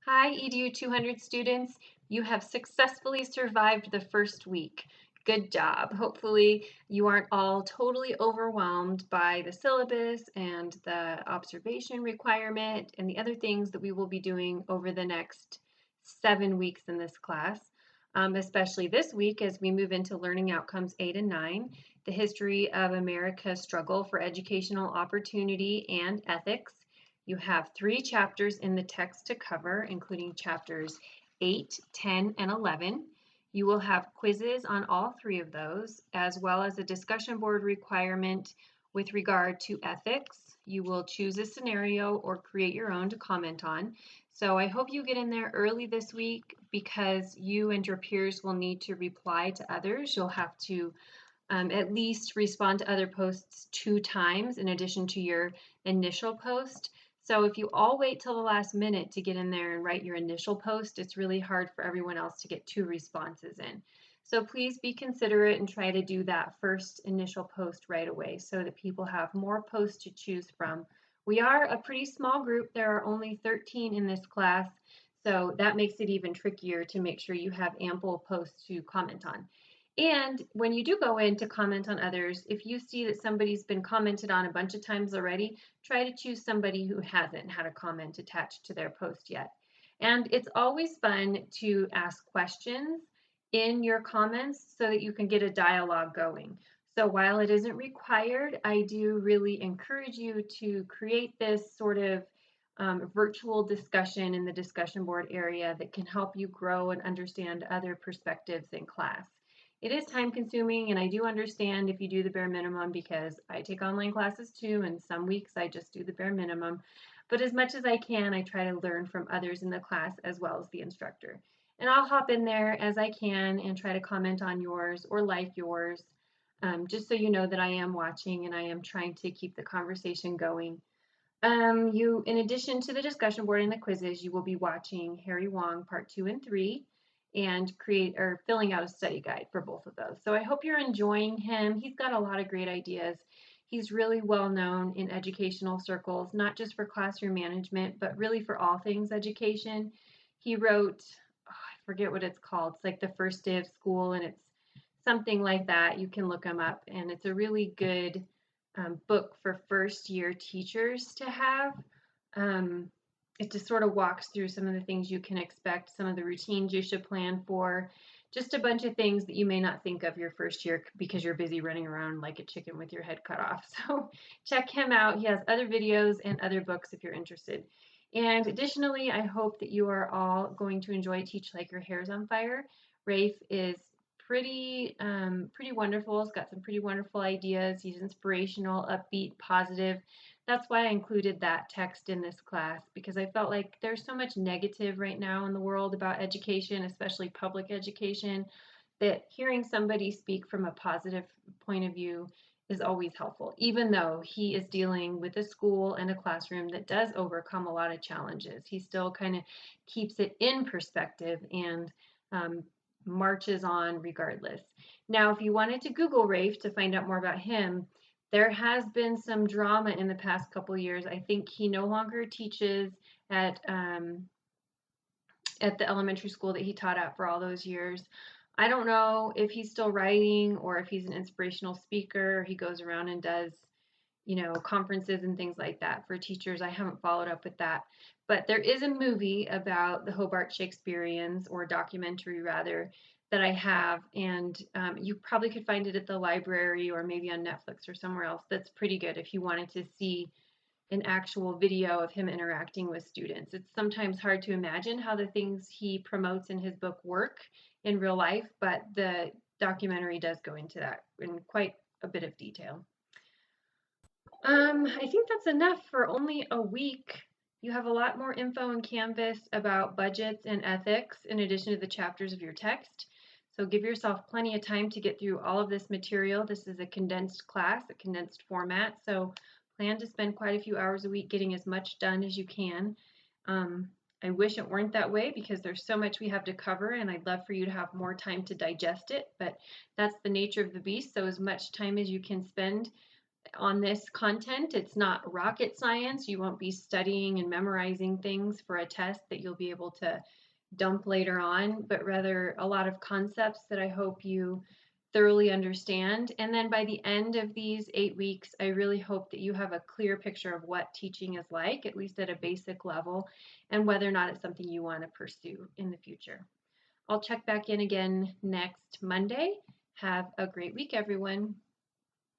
Hi, EDU 200 students. You have successfully survived the first week. Good job. Hopefully, you aren't all totally overwhelmed by the syllabus and the observation requirement and the other things that we will be doing over the next 7 weeks in this class, especially this week as we move into Learning Outcomes 8 and 9, the history of America's struggle for educational opportunity and ethics. You have 3 chapters in the text to cover, including chapters 8, 10, and 11. You will have quizzes on all 3 of those, as well as a discussion board requirement with regard to ethics. You will choose a scenario or create your own to comment on. So I hope you get in there early this week because you and your peers will need to reply to others. You'll have to at least respond to other posts 2 times in addition to your initial post. So if you all wait till the last minute to get in there and write your initial post, it's really hard for everyone else to get 2 responses in. So please be considerate and try to do that first initial post right away so that people have more posts to choose from. We are a pretty small group. There are only 13 in this class, so that makes it even trickier to make sure you have ample posts to comment on. And when you do go in to comment on others, if you see that somebody's been commented on a bunch of times already, try to choose somebody who hasn't had a comment attached to their post yet. And it's always fun to ask questions in your comments so that you can get a dialogue going. So while it isn't required, I do really encourage you to create this sort of virtual discussion in the discussion board area that can help you grow and understand other perspectives in class. It is time consuming, and I do understand if you do the bare minimum because I take online classes too, and some weeks I just do the bare minimum. But as much as I can, I try to learn from others in the class as well as the instructor. And I'll hop in there as I can and try to comment on yours or like yours, just so you know that I am watching and I am trying to keep the conversation going. In addition to the discussion board and the quizzes, you will be watching Harry Wong Part 2 and 3 and filling out a study guide for both of those. So I hope you're enjoying him. He's got a lot of great ideas. He's really well known in educational circles, not just for classroom management, but really for all things education. He wrote, oh, I forget what it's called. It's like the first day of school, and it's something like that. You can look him up, and it's a really good book for first year teachers to have. Um, it just sort of walks through some of the things you can expect, some of the routines you should plan for, just a bunch of things that you may not think of your first year because you're busy running around like a chicken with your head cut off. So check him out. He has other videos and other books if you're interested. And additionally, I hope that you are all going to enjoy Teach Like Your Hair's on Fire. Rafe is pretty wonderful. He's got some pretty wonderful ideas. He's inspirational, upbeat, positive. That's why I included that text in this class because I felt like there's so much negative right now in the world about education, especially public education, that hearing somebody speak from a positive point of view is always helpful, even though he is dealing with a school and a classroom that does overcome a lot of challenges. He still kind of keeps it in perspective and um, marches on regardless. Now, if you wanted to Google Rafe to find out more about him, there has been some drama in the past couple years. I think he no longer teaches at the elementary school that he taught at for all those years. I don't know if he's still writing or if he's an inspirational speaker. He goes around and does, conferences and things like that for teachers. I haven't followed up with that. But there is a movie about the Hobart Shakespeareans, or documentary rather, that I have, and you probably could find it at the library or maybe on Netflix or somewhere else. That's pretty good if you wanted to see an actual video of him interacting with students. It's sometimes hard to imagine how the things he promotes in his book work in real life, but the documentary does go into that in quite a bit of detail. I think that's enough for only a week. You have a lot more info in Canvas about budgets and ethics in addition to the chapters of your text. So give yourself plenty of time to get through all of this material. This is a condensed class, a condensed format. So plan to spend quite a few hours a week getting as much done as you can. I wish it weren't that way because there's so much we have to cover, and I'd love for you to have more time to digest it, but that's the nature of the beast. So as much time as you can spend on this content. It's not rocket science. You won't be studying and memorizing things for a test that you'll be able to dump later on, but rather a lot of concepts that I hope you thoroughly understand. And then by the end of these 8 weeks, I really hope that you have a clear picture of what teaching is like, at least at a basic level, and whether or not it's something you want to pursue in the future. I'll check back in again next Monday. Have a great week, everyone.